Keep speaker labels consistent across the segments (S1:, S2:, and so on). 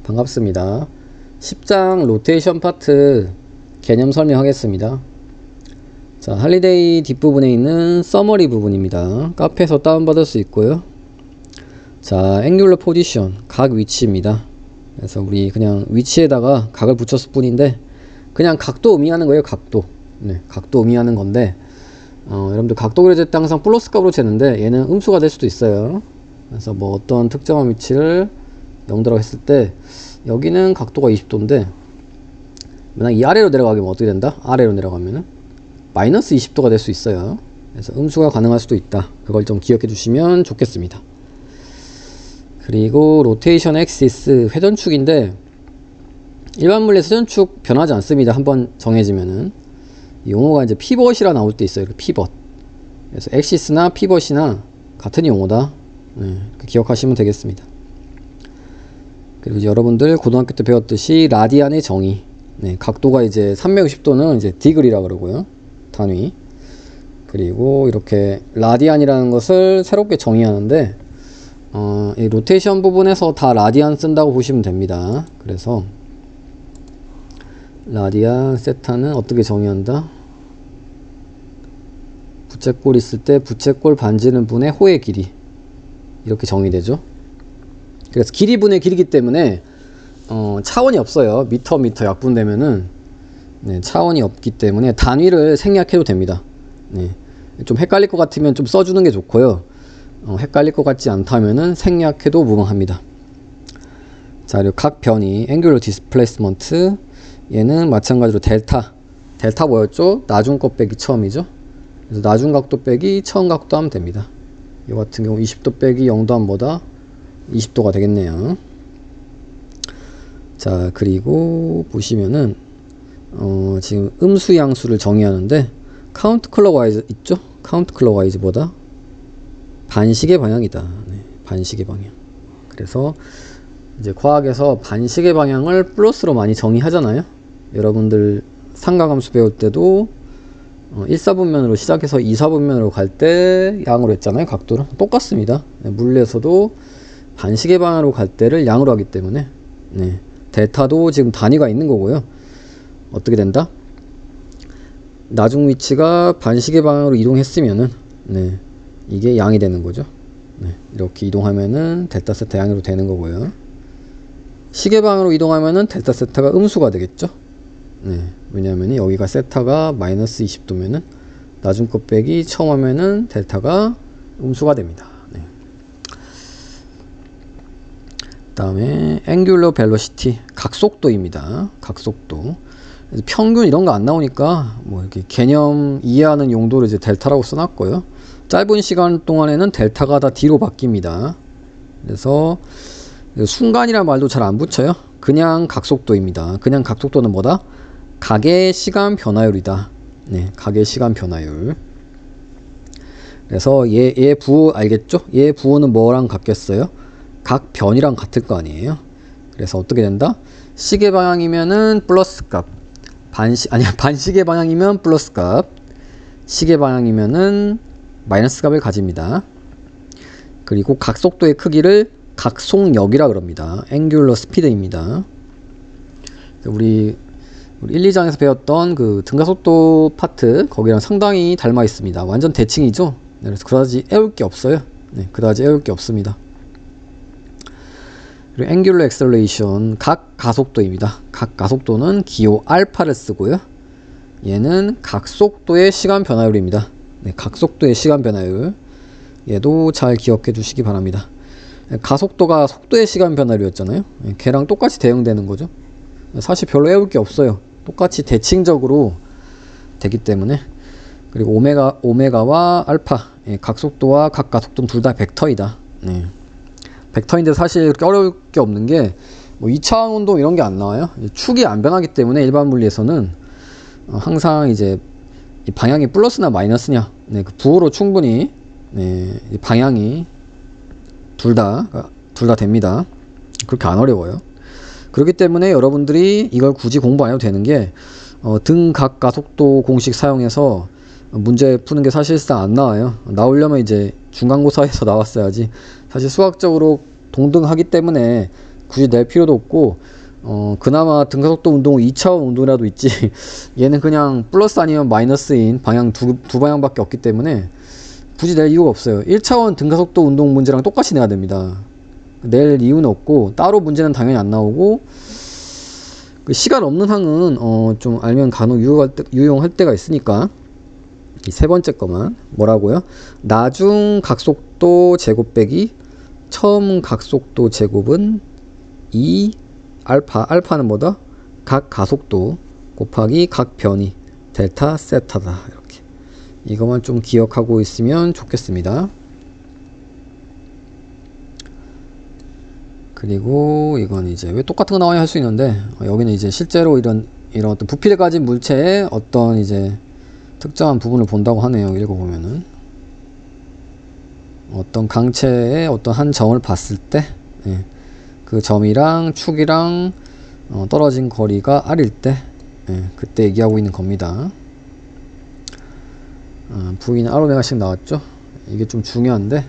S1: 반갑습니다. 10장 로테이션 파트 개념 설명하겠습니다. 자, 할리데이 뒷부분에 있는 서머리 부분입니다. 카페에서 다운받을 수 있고요. 자, 앵귤러 포지션, 각 위치입니다. 그래서 우리 그냥 위치에다가 각을 붙였을 뿐인데 그냥 각도 의미하는 거예요. 각도. 네, 각도 의미하는 건데 여러분들 각도 그려질 때 항상 플러스 값으로 재는데 얘는 음수가 될 수도 있어요. 그래서 뭐 어떤 특정한 위치를 0도라고 했을 때 여기는 각도가 20도인데 만약 이 아래로 내려가면 어떻게 된다? 아래로 내려가면은 마이너스 20도가 될 수 있어요. 그래서 음수가 가능할 수도 있다. 그걸 좀 기억해 주시면 좋겠습니다. 그리고 로테이션 엑시스 회전축인데 일반 물리에서 회전축 변하지 않습니다. 한번 정해지면은 이 용어가 이제 피벗이라 나올 때 있어요. 피벗. 그래서 엑시스나 피벗이나 같은 용어다. 네, 기억하시면 되겠습니다. 그리고 이제 여러분들 고등학교 때 배웠듯이 라디안의 정의. 네, 각도가 이제 360도는 이제 디그리라 그러고요. 단위. 그리고 이렇게 라디안이라는 것을 새롭게 정의하는데 이 로테이션 부분에서 다 라디안 쓴다고 보시면 됩니다. 그래서 라디안 세타는 어떻게 정의한다? 부채꼴 있을 때 부채꼴 반지름 분의 호의 길이 이렇게 정의되죠. 그래서 길이 분의 길이기 때문에 차원이 없어요. 미터 약분되면은 네, 차원이 없기 때문에 단위를 생략해도 됩니다. 네, 좀 헷갈릴 것 같으면 좀 써주는 게 좋고요. 헷갈릴 것 같지 않다면은 생략해도 무방합니다. 자, 그리고 각 변이 앵귤러 디스플레이스먼트 얘는 마찬가지로 델타 뭐였죠? 나중 것 빼기 처음이죠. 그래서 나중 각도 빼기 처음 각도 하면 됩니다. 이 같은 경우 20도 빼기 0도 하면 뭐다? 20도가 되겠네요. 자, 그리고 보시면은 지금 음수 양수를 정의하는데 카운트 클럭와이즈 있죠? 카운트 클럭와이즈 보다 반시계 방향이다. 네, 반시계 방향. 그래서 이제 과학에서 반시계 방향을 플러스로 많이 정의하잖아요. 여러분들 상가함수 배울 때도 1사분면으로 시작해서 2사분면으로 갈 때 양으로 했잖아요. 각도를 똑같습니다. 네, 물리에서도 반시계 방향으로 갈 때를 양으로 하기 때문에 네, 델타도 지금 단위가 있는 거고요. 어떻게 된다? 나중 위치가 반시계 방향으로 이동했으면은 네, 이게 양이 되는 거죠. 네, 이렇게 이동하면은 델타 세타 양으로 되는 거고요. 시계 방향으로 이동하면은 델타 세타가 음수가 되겠죠. 네, 왜냐하면 여기가 세타가 마이너스 20도면은 나중 것 빼기 처음 하면은 델타가 음수가 됩니다. 네. 다음에 앵귤러 벨로시티 각속도입니다. 각속도. 그래서 평균 이런 거 안 나오니까 뭐 이렇게 개념 이해하는 용도로 이제 델타라고 써놨고요. 짧은 시간 동안에는 델타가 다 D로 바뀝니다. 그래서 순간이란 말도 잘 안 붙여요. 그냥 각속도입니다. 그냥 각속도는 뭐다? 각의 시간 변화율이다. 네, 각의 시간 변화율. 그래서 얘 부호 알겠죠? 얘 부호는 뭐랑 같겠어요? 각 변이랑 같을 거 아니에요? 그래서 어떻게 된다? 시계 방향이면은 플러스 값. 반시계 방향이면 플러스 값. 시계 방향이면은 마이너스 값을 가집니다. 그리고 각속도의 크기를 각속력이라 그럽니다. 앵귤러 스피드입니다. 우리 1, 2장에서 배웠던 그 등가속도 파트 거기랑 상당히 닮아 있습니다. 완전 대칭이죠. 네, 그래서 그다지 애울 게 없어요. 네, 그다지 애울 게 없습니다. 그리고 앵귤러 액셀레이션 각 가속도입니다. 각 가속도는 기호 알파를 쓰고요. 얘는 각속도의 시간 변화율입니다. 네, 각속도의 시간 변화율. 얘도 잘 기억해 주시기 바랍니다. 가속도가 속도의 시간 변화율이었잖아요. 걔랑 똑같이 대응되는 거죠. 사실 별로 외울 게 없어요. 똑같이 대칭적으로 되기 때문에. 그리고 오메가와 알파, 각속도와 각 가속도는 둘 다 벡터이다. 네. 벡터인데 사실 그렇게 어려울 게 없는 게 뭐 2차원 운동 이런 게 안 나와요. 축이 안 변하기 때문에 일반 물리에서는 항상 이제 이 방향이 플러스나 마이너스냐, 네, 그 부호로 충분히 네, 이 방향이 둘 다 됩니다. 그렇게 안 어려워요. 그렇기 때문에 여러분들이 이걸 굳이 공부 안 해도 되는 게 등각 가속도 공식 사용해서 문제 푸는 게 사실상 안 나와요. 나오려면 이제 중간고사에서 나왔어야지. 사실 수학적으로 동등하기 때문에 굳이 낼 필요도 없고, 그나마 등가속도 운동은 2차원 운동이라도 있지. 얘는 그냥 플러스 아니면 마이너스인 방향 두 방향밖에 없기 때문에 굳이 낼 이유가 없어요. 1차원 등가속도 운동 문제랑 똑같이 내야 됩니다. 낼 이유는 없고, 따로 문제는 당연히 안 나오고, 그 시간 없는 항은 좀 알면 간혹 유용할 때가 있으니까 이 세 번째 거만 뭐라고요? 나중 각속도 제곱 빼기 처음 각속도 제곱은 2 알파는 뭐다? 각 가속도 곱하기 각 변이 델타 세타다. 이렇게 이것만 좀 기억하고 있으면 좋겠습니다. 그리고 이건 이제 왜 똑같은 거 나와야 할 수 있는데, 여기는 이제 실제로 이런 어떤 부피를 가진 물체의 어떤 이제 특정한 부분을 본다고 하네요. 읽어보면은 어떤 강체의 어떤 한 점을 봤을 때, 예, 그 점이랑 축이랑 떨어진 거리가 r일 때, 예, 그때 얘기하고 있는 겁니다. V는 R오메가씩 나왔죠. 이게 좀 중요한데,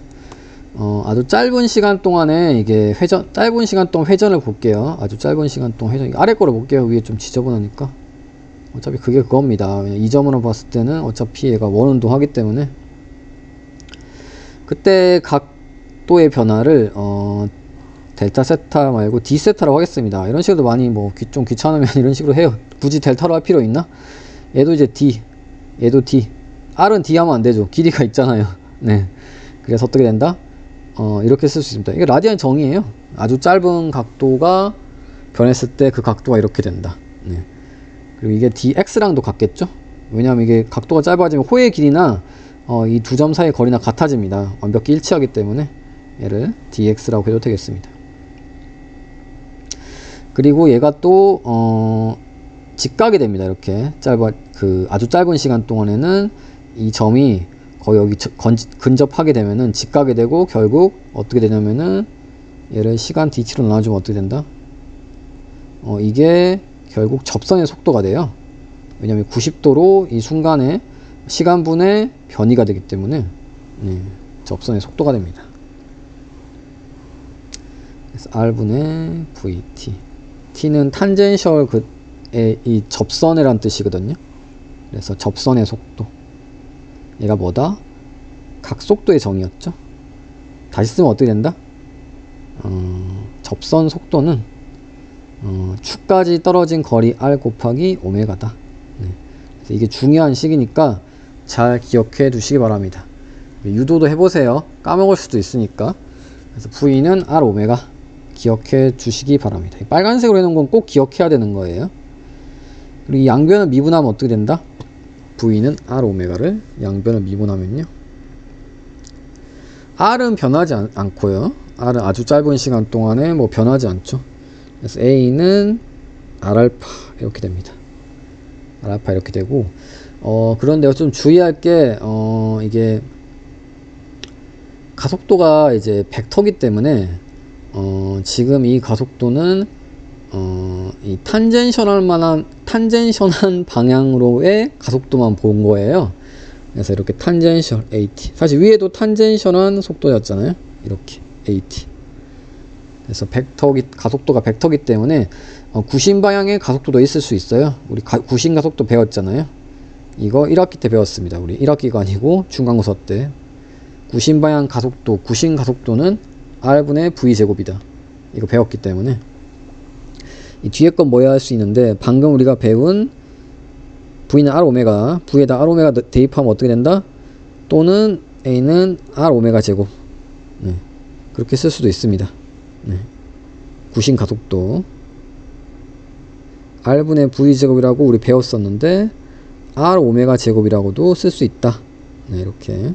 S1: 아주 짧은 시간 동안에 이게 짧은 시간 동안 회전을 볼게요. 아주 짧은 시간 동안 회전, 아래 거로 볼게요. 위에 좀 지저분하니까. 어차피 그게 그겁니다. 이 점으로 봤을 때는 어차피 얘가 원운동 하기 때문에 그때 각도의 변화를 델타 세타 말고 d 세타라고 하겠습니다. 이런 식으로 많이 뭐 좀 귀찮으면 이런 식으로 해요. 굳이 델타로 할 필요 있나? 얘도 이제 d, 얘도 d. r은 d 하면 안 되죠. 길이가 있잖아요. 네. 그래서 어떻게 된다? 이렇게 쓸 수 있습니다. 이게 라디안 정의예요. 아주 짧은 각도가 변했을 때 그 각도가 이렇게 된다. 네. 그리고 이게 dx랑도 같겠죠? 왜냐하면 이게 각도가 짧아지면 호의 길이나 이 두 점 사이의 거리나 같아집니다. 완벽히 일치하기 때문에 얘를 dx라고 해도 되겠습니다. 그리고 얘가 또 직각이 됩니다. 이렇게 아주 짧은 시간 동안에는 이 점이 거의 여기 근접하게 되면은 직각이 되고, 결국 어떻게 되냐면은 얘를 시간 dt로 나눠주면 어떻게 된다? 이게 결국 접선의 속도가 돼요. 왜냐면 90도로 이 순간에 시간분의 변이가 되기 때문에, 네, 접선의 속도가 됩니다. 그래서 r분의 vt. t는 탄젠셜의 이 접선이란 뜻이거든요. 그래서 접선의 속도. 얘가 뭐다? 각속도의 정의였죠. 다시 쓰면 어떻게 된다? 접선 속도는 축까지 떨어진 거리 r 곱하기 오메가다. 네. 그래서 이게 중요한 식이니까 잘 기억해 두시기 바랍니다. 유도도 해보세요. 까먹을 수도 있으니까. 그래서 V는 r 오메가 기억해 주시기 바랍니다. 빨간색으로 해놓은 건 꼭 기억해야 되는 거예요. 그리고 이 양변을 미분하면 어떻게 된다? V는 r 오메가를 양변을 미분하면요, r은 변하지 않고요. r은 아주 짧은 시간 동안에 뭐 변하지 않죠. 그래서 A는 R알파 이렇게 됩니다. R알파 이렇게 되고, 그런데 좀 주의할 게, 이게 가속도가 이제 벡터기 때문에, 지금 이 가속도는, 이 탄젠션한 방향으로의 가속도만 본 거예요. 그래서 이렇게 탄젠션 AT. 사실 위에도 탄젠션한 속도였잖아요. 이렇게 AT. 그래서 가속도가 벡터기 때문에 구심 방향의 가속도도 있을 수 있어요. 우리 구심 가속도 배웠잖아요. 이거 1학기 때 배웠습니다. 우리 1학기가 아니고 중간고사 때. 구심 방향 가속도, 구심 가속도는 r분의 v 제곱이다. 이거 배웠기 때문에 이 뒤에 건 뭐야 할 수 있는데, 방금 우리가 배운 v는 r 오메가, v에다 r 오메가 대입하면 어떻게 된다? 또는 a는 r 오메가 제곱. 네. 그렇게 쓸 수도 있습니다. 네. 구심 가속도 r분의 v 제곱이라고 우리 배웠었는데 r 오메가 제곱이라고도 쓸 수 있다. 네, 이렇게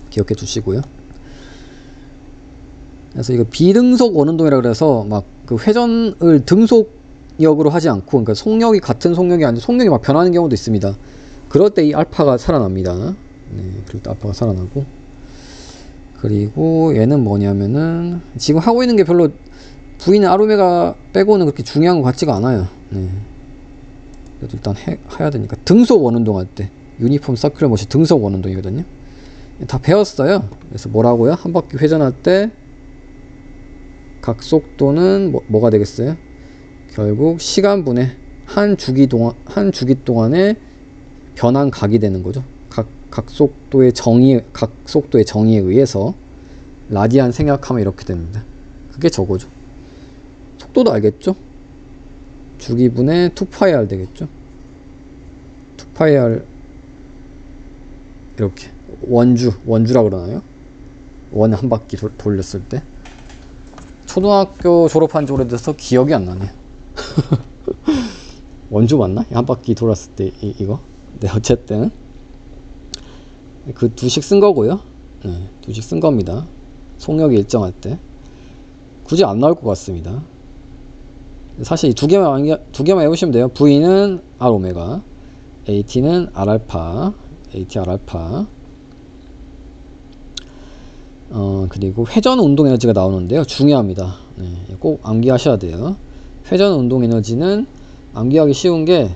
S1: 기억해 주시고요. 그래서 이거 비등속 원운동이라 그래서 막 그 회전을 등속력으로 하지 않고, 그러니까 속력이 같은 속력이 아니라 속력이 막 변하는 경우도 있습니다. 그럴 때 이 알파가 살아납니다. 네, 그럴 때 알파가 살아나고, 그리고 얘는 뭐냐면은 지금 하고 있는 게 별로 V는 R오메가 빼고는 그렇게 중요한 것 같지가 않아요. 네. 그래도 일단 해야 되니까. 등속 원운동 할 때 유니폼 서큘러 모션 등속 원운동이거든요. 다 배웠어요. 그래서 뭐라고요? 한 바퀴 회전할 때 각속도는 뭐가 되겠어요? 결국 시간분의 한 주기 동안에 변한 각이 되는 거죠. 각속도의 정의에 의해서 라디안 생략하면 이렇게 됩니다. 그게 저거죠. 속도도 알겠죠? 주기분의 2πr 되겠죠? 2πr 이렇게 원주라 그러나요? 원 한 바퀴 돌렸을 때. 초등학교 졸업한 지 오래돼서 기억이 안 나네요. 원주 맞나? 한 바퀴 돌았을 때 이거. 네, 어쨌든 그 두식 쓴 거고요. 네, 두식 쓴 겁니다. 속력이 일정할 때. 굳이 안 나올 것 같습니다. 사실 이 두 개만 해보시면 돼요. V는 R 오메가, AT는 R 알파, AT R 알파. 그리고 회전 운동 에너지가 나오는데요. 중요합니다. 네, 꼭 암기하셔야 돼요. 회전 운동 에너지는 암기하기 쉬운 게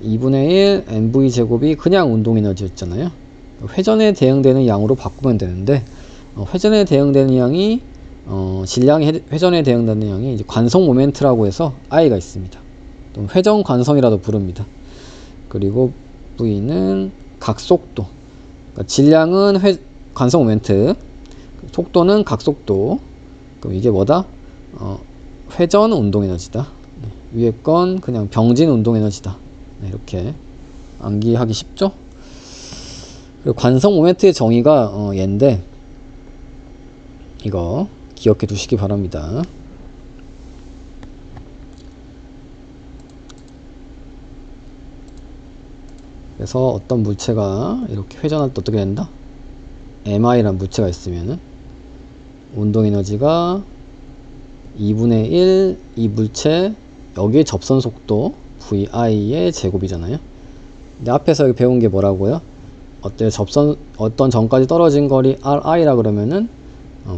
S1: 2분의 1 mv 제곱이 그냥 운동 에너지였잖아요. 회전에 대응되는 양으로 바꾸면 되는데, 회전에 대응되는 양이 질량이 회전에 대응되는 양이 이제 관성 모멘트라고 해서 I가 있습니다. 또 회전 관성이라도 부릅니다. 그리고 V는 각속도. 그러니까 질량은 관성 모멘트, 속도는 각속도. 그럼 이게 뭐다? 회전 운동 에너지다. 네, 위에 건 그냥 병진 운동 에너지다. 네, 이렇게 암기하기 쉽죠? 그리고 관성 모멘트의 정의가 얘인데, 이거 기억해 두시기 바랍니다. 그래서 어떤 물체가 이렇게 회전할 때 어떻게 된다? MI라는 물체가 있으면은 운동 에너지가 2분의 1 이 물체 여기에 접선 속도 VI의 제곱이잖아요. 근데 앞에서 여기 배운 게 뭐라고요? 어떤 점까지 떨어진 거리 RI라 그러면은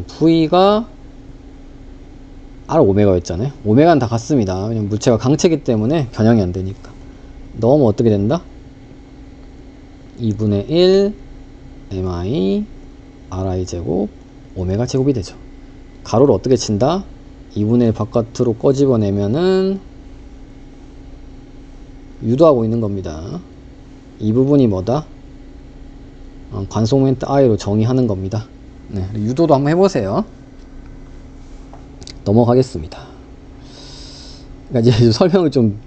S1: V가 R 오메가였잖아요. 오메가는 다 같습니다. 왜냐면 물체가 강체이기 때문에 변형이 안 되니까. 넣으면 어떻게 된다? 2분의 1 MI RI 제곱 오메가 제곱이 되죠. 가로를 어떻게 친다? 2분의 1 바깥으로 꺼집어내면은 유도하고 있는 겁니다. 이 부분이 뭐다? 관성 모멘트 I로 정의하는 겁니다. 네, 유도도 한번 해보세요. 넘어가겠습니다. 그러니까 이제 설명이 좀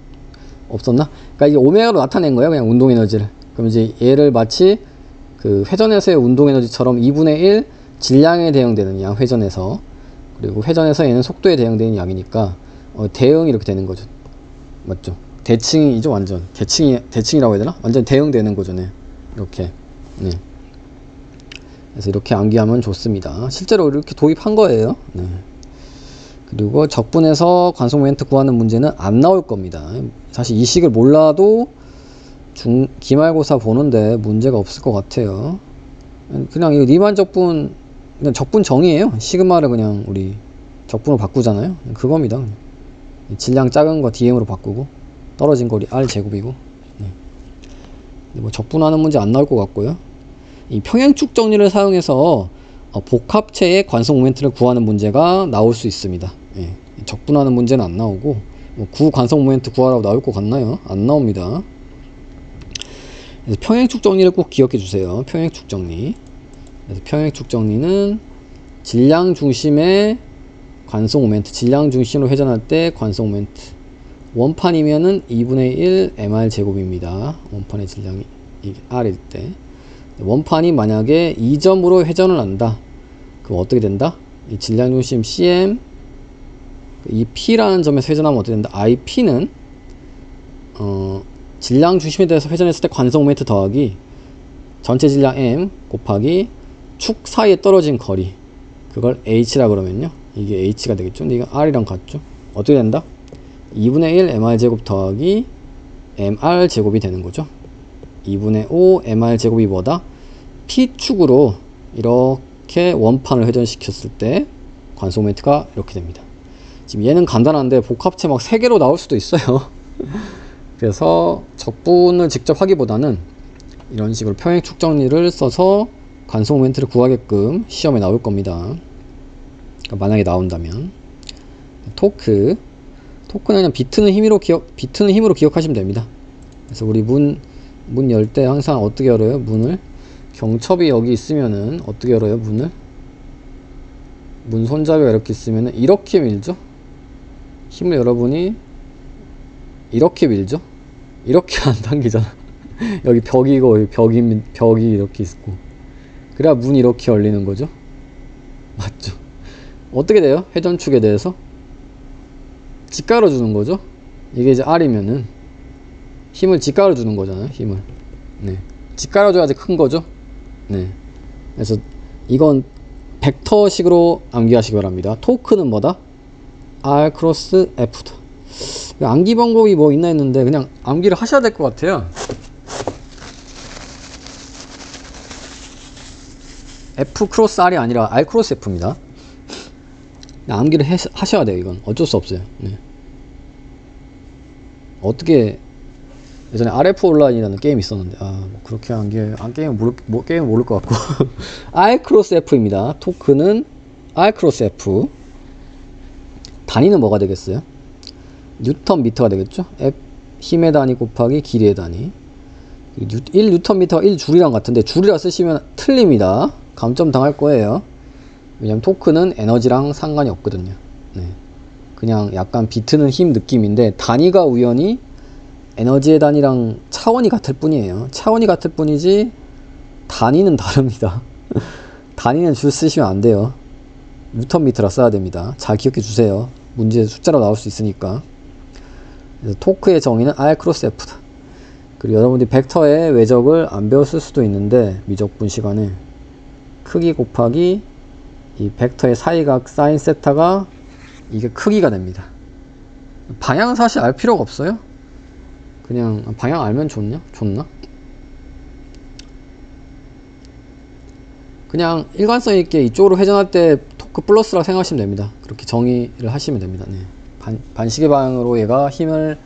S1: 없었나? 그러니까 이게 오메가로 나타낸 거예요. 그냥 운동 에너지를. 그럼 이제 얘를 마치 그 회전에서의 운동 에너지처럼 2분의 1 질량에 대응되는 양, 회전에서. 그리고 회전에서 얘는 속도에 대응되는 양이니까 대응이 이렇게 되는 거죠. 맞죠? 대칭이죠, 완전. 대칭이라고 해야 되나? 완전 대응되는 거죠, 네. 이렇게. 네. 그래서 이렇게 암기하면 좋습니다. 실제로 이렇게 도입한 거예요. 네. 그리고 적분에서 관성 모멘트 구하는 문제는 안 나올 겁니다. 사실 이 식을 몰라도 기말고사 보는데 문제가 없을 것 같아요. 그냥 이 리만 적분, 그냥 적분 정의예요. 시그마를 그냥 우리 적분으로 바꾸잖아요. 그겁니다. 질량 작은 거 DM으로 바꾸고 떨어진 거리 R 제곱이고. 네. 뭐 적분하는 문제 안 나올 것 같고요. 이 평행축 정리를 사용해서 복합체의 관성 모멘트를 구하는 문제가 나올 수 있습니다. 예. 적분하는 문제는 안 나오고, 뭐 구관성 모멘트 구하라고 나올 것 같나요? 안 나옵니다. 그래서 평행축 정리를 꼭 기억해 주세요. 평행축 정리. 그래서 평행축 정리는 질량 중심의 관성 모멘트, 질량 중심으로 회전할 때 관성 모멘트. 원판이면은 2분의 1 mr 제곱입니다. 원판의 질량이 R일 때. 원판이 만약에 2점으로 회전을 한다. 그럼 어떻게 된다? 이 질량 중심 CM, 이 P라는 점에서 회전하면 어떻게 된다? IP는 질량 중심에 대해서 회전했을 때 관성 모멘트 더하기 전체 질량 M 곱하기 축 사이에 떨어진 거리, 그걸 H라 그러면요, 이게 H가 되겠죠. 근데 이거 R이랑 같죠. 어떻게 된다? 2분의 1 mr 제곱 더하기 mr 제곱이 되는 거죠. 2분의 5 mr 제곱이 뭐다? P축으로 이렇게 원판을 회전시켰을 때 관성 모멘트가 이렇게 됩니다. 지금 얘는 간단한데 복합체 막 3개로 나올 수도 있어요. 그래서 적분을 직접 하기보다는 이런 식으로 평행축 정리를 써서 관성 모멘트를 구하게끔 시험에 나올 겁니다. 그러니까 만약에 나온다면. 토크는 그냥 비트는 힘으로 기억하시면 됩니다. 그래서 우리 문 열 때 항상 어떻게 열어요? 문을 경첩이 여기 있으면은 어떻게 열어요? 문을 문 손잡이가 이렇게 있으면은 이렇게 밀죠. 힘을 여러분이 이렇게 밀죠. 이렇게 안 당기잖아. 여기 벽이고 여기 벽이 이렇게 있고, 그래야 문이 이렇게 열리는 거죠. 맞죠? 어떻게 돼요? 회전축에 대해서 직가로 주는 거죠. 이게 이제 R이면은 힘을 직가로 주는 거잖아요. 힘을 직가로 줘야지 큰 거죠. 그래서 이건 벡터식으로 암기하시기 바랍니다. 토크는 뭐다? R 크로스 F다. 암기 방법이 뭐 있나 했는데 그냥 암기를 하셔야 될 것 같아요. F 크로스 R이 아니라 R 크로스 F입니다. 암기를 하셔야 돼요. 이건 어쩔 수 없어요. 어떻게 예전에 RF 온라인이라는 게임이 있었는데 뭐 그렇게 게임은 모를 것 같고 R 크로스 F입니다. 토크는 R 크로스 F. 단위는 뭐가 되겠어요? 뉴턴 미터가 되겠죠? 힘의 단위 곱하기 길이의 단위. 1뉴턴 미터가 1줄이랑 같은데 줄이라 쓰시면 틀립니다. 감점 당할 거예요. 왜냐면 토크는 에너지랑 상관이 없거든요. 그냥 약간 비트는 힘 느낌인데 단위가 우연히 에너지의 단위랑 차원이 같을 뿐이에요. 차원이 같을 뿐이지 단위는 다릅니다. 단위는 줄 쓰시면 안 돼요. 뉴턴 미터라 써야 됩니다. 잘 기억해 주세요. 문제 숫자로 나올 수 있으니까. 그래서 토크의 정의는 R 크로스 F다. 그리고 여러분들이 벡터의 외적을 안 배웠을 수도 있는데 미적분 시간에 크기 곱하기 이 벡터의 사이각 사인 세타가 이게 크기가 됩니다. 방향은 사실 알 필요가 없어요. 그냥 방향 알면 좋나? 그냥 일관성 있게 이쪽으로 회전할 때 토크 플러스라고 생각하시면 됩니다. 그렇게 정의를 하시면 됩니다. 반시계 방향으로 얘가 힘을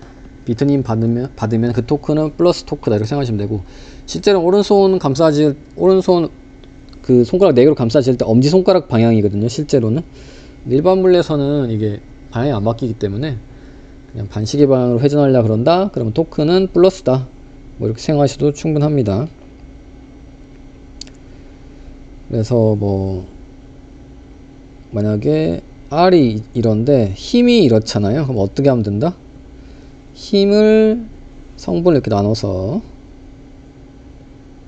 S1: 비트는 힘 받으면 그 토크는 플러스 토크다 이렇게 생각하시면 되고, 실제로 오른손 그 손가락 4개로 감싸질 때 엄지손가락 방향이거든요. 실제로는 일반 물리에서는 이게 방향이 안 바뀌기 때문에 그냥 반시계 방향으로 회전하려 그런다 그러면 토크는 플러스다 뭐 이렇게 생각하셔도 충분합니다. 그래서 뭐 만약에 R이 이런데 힘이 이렇잖아요. 그럼 어떻게 하면 된다? 힘을 성분을 이렇게 나눠서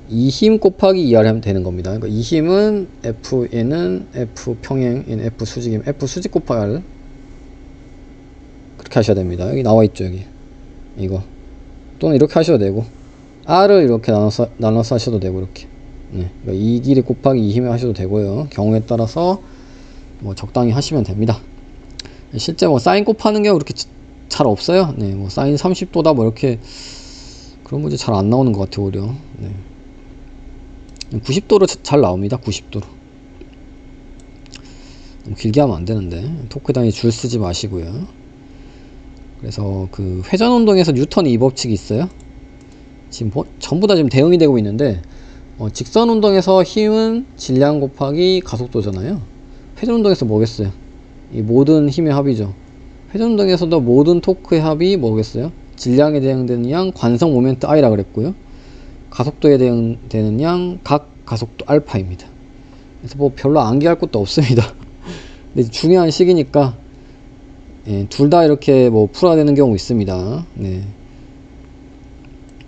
S1: 이 힘 곱하기 2R 하면 되는 겁니다. 그러니까 이 힘은 F, 얘는 F 평행, 얘는 F 수직이면 F 수직 곱하기 R 그렇게 하셔야 됩니다. 여기 나와 있죠. 여기 이거 또는 이렇게 하셔도 되고 R을 이렇게 나눠서 하셔도 되고 이렇게 그러니까 이 길이 곱하기 이 힘을 하셔도 되고요. 경우에 따라서 뭐 적당히 하시면 됩니다. 실제 뭐 사인 곱하는 경우 그렇게 잘 없어요. 뭐 사인 30도다 뭐 이렇게 그런 문제 잘 안 나오는 것 같아요. 오히려 90도로 잘 나옵니다. 90도로 너무 길게 하면 안 되는데 토크 단위 줄 쓰지 마시고요. 그래서 그 회전 운동에서 뉴턴이 이 법칙이 있어요. 지금 전부 다 지금 대응이 되고 있는데 직선 운동에서 힘은 질량 곱하기 가속도잖아요. 회전 운동에서 뭐겠어요? 이 모든 힘의 합이죠. 회전 운동에서도 모든 토크의 합이 뭐겠어요? 질량에 대응되는 양 관성 모멘트 I라 그랬고요. 가속도에 대응되는 양 각 가속도 알파입니다. 그래서 뭐 별로 암기할 것도 없습니다. 근데 중요한 식이니까 둘 다 이렇게 뭐 풀어야 되는 경우 있습니다.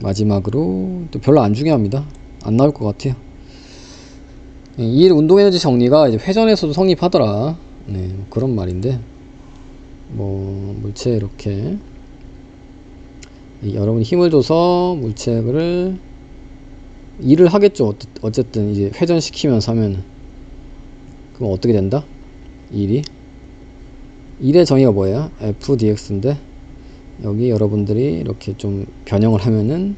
S1: 마지막으로 또 별로 안 중요합니다. 안 나올 것 같아요. 이 운동에너지 정리가 이제 회전에서도 성립하더라. 그런 말인데 뭐 물체 이렇게 여러분이 힘을 줘서 물체를 일을 하겠죠. 어쨌든 이제 회전시키면서 하면 그럼 어떻게 된다? 일의 정의가 뭐예요? FDX인데 여기 여러분들이 이렇게 좀 변형을 하면은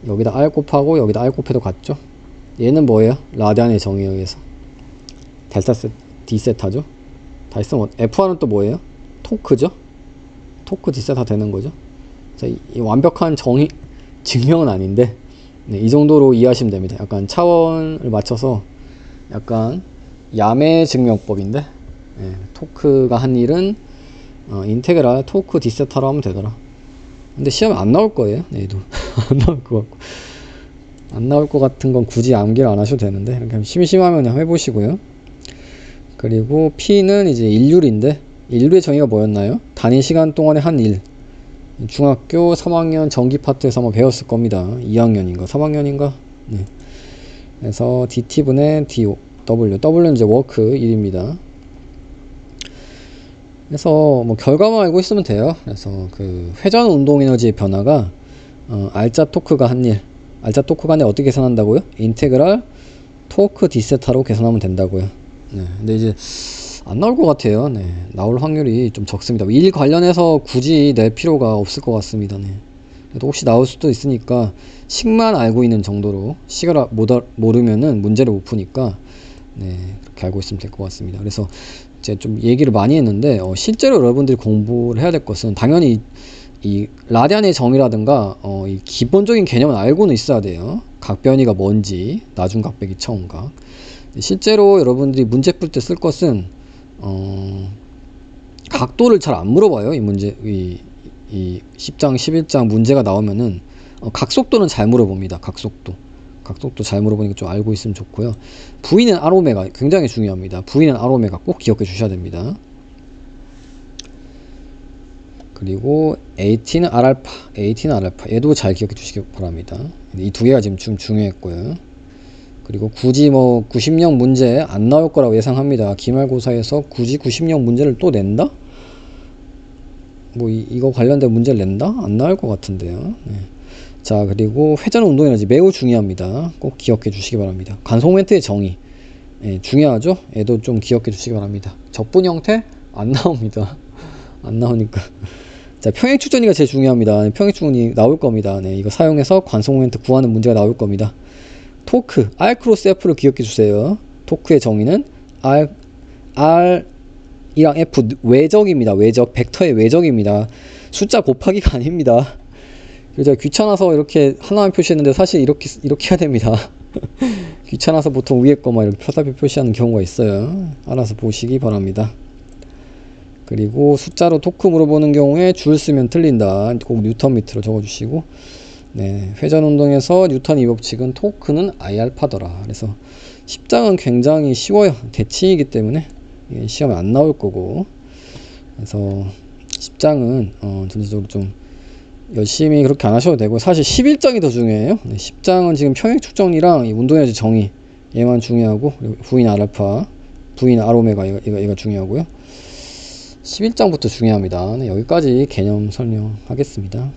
S1: 여기다 R 곱하고 여기다 R 곱해도 같죠? 얘는 뭐예요? 라디안의 정의에 의해서 D세타죠? 다 있으면 F1은 또 뭐예요? 토크죠? 토크 D세타 되는 거죠? 자, 이 완벽한 증명은 아닌데 이 정도로 이해하시면 됩니다. 약간 차원을 맞춰서 약간 야매 증명법인데 토크가 한 일은 인테그랄 토크 디세타로 하면 되더라. 근데 시험에 안 나올 거예요. 얘도 안 나올 것 같고, 안 나올 것 같은 건 굳이 암기를 안 하셔도 되는데, 이렇게 심심하면 그냥 해보시고요. 그리고 P는 이제 일률인데, 일률의 정의가 뭐였나요? 단위 시간 동안의 한 일. 중학교 3학년 전기 파트에서 한번 배웠을 겁니다. 2학년인가 3학년인가. 네. 그래서 DT분의 DO, W는 이제 워크 일입니다. 그래서 뭐 결과만 알고 있으면 돼요. 그래서 그 회전 운동 에너지의 변화가 알짜 토크가 한 일, 알짜 토크가 한 일 어떻게 계산한다고요? 인테그랄 토크 디세타로 계산하면 된다고요. 네. 근데 이제 안 나올 것 같아요. 네. 나올 확률이 좀 적습니다. 일 관련해서 굳이 낼 필요가 없을 것 같습니다. 네. 그래도 혹시 나올 수도 있으니까 식만 알고 있는 정도로 식을 모르면은 문제를 못 푸니까 네, 그렇게 알고 있으면 될 것 같습니다. 그래서 제가 좀 얘기를 많이 했는데 실제로 여러분들이 공부를 해야 될 것은 당연히 이 라디안의 정의라든가 이 기본적인 개념은 알고는 있어야 돼요. 각변이가 뭔지, 나중각배기 처음각. 실제로 여러분들이 문제 풀 때 쓸 것은 각도를 잘 안 물어봐요. 이 문제, 이 10장, 11장 문제가 나오면은 각속도는 잘 물어봅니다. 각속도 잘 물어보니까 좀 알고 있으면 좋고요. V는 R오메가 굉장히 중요합니다. V는 R오메가 꼭 기억해 주셔야 됩니다. 그리고 AT는 R알파, 얘도 잘 기억해 주시기 바랍니다. 이 두 개가 지금 좀 중요했고요. 그리고 굳이 뭐 90형 문제 안 나올 거라고 예상합니다. 기말고사에서 굳이 90형 문제를 또 낸다? 뭐 이거 관련된 문제를 낸다? 안 나올 것 같은데요. 네. 자, 그리고 회전 운동 에너지 매우 중요합니다. 꼭 기억해 주시기 바랍니다. 관성 멘트의 정의 중요하죠? 얘도 좀 기억해 주시기 바랍니다. 적분 형태 안 나옵니다. 안 나오니까. 자, 평행 축전이가 제일 중요합니다. 평행 축전이 나올 겁니다. 네, 이거 사용해서 관성 모멘트 구하는 문제가 나올 겁니다. 토크, R 크로스 F를 기억해 주세요. 토크의 정의는 R이랑 F 외적입니다. 외적, 벡터의 외적입니다. 숫자 곱하기가 아닙니다. 그래서 귀찮아서 이렇게 하나만 표시했는데 사실 이렇게 해야 됩니다. 귀찮아서 보통 위에 거만 이렇게 표사표 표시하는 경우가 있어요. 알아서 보시기 바랍니다. 그리고 숫자로 토크 물어보는 경우에 줄 쓰면 틀린다. 꼭 뉴턴 밑으로 적어주시고, 네, 회전 운동에서 뉴턴 이 법칙은 토크는 I알파더라. 그래서 10장은 굉장히 쉬워요. 대칭이기 때문에 시험에 안 나올 거고, 그래서 10장은 전체적으로 좀 열심히 그렇게 안 하셔도 되고, 사실 11장이 더 중요해요. 네, 10장은 지금 평행 축정이랑 운동에너지 정의 얘만 중요하고, 그리고 V인 R알파, V인 R오메가 얘가 중요하고요. 11장부터 중요합니다. 네, 여기까지 개념 설명하겠습니다.